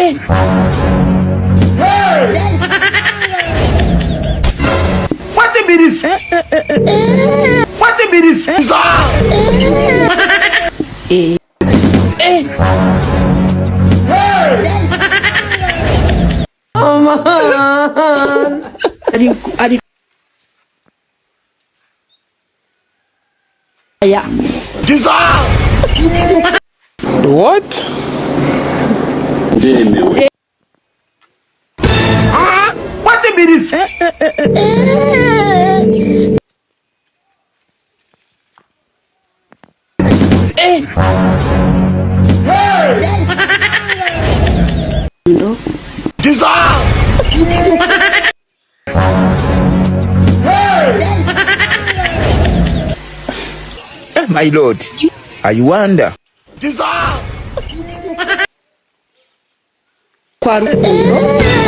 What the be this? What the be this? Oh man. Ari yeah. What? What the be this? No. My lord, I wonder. Kwa rukundo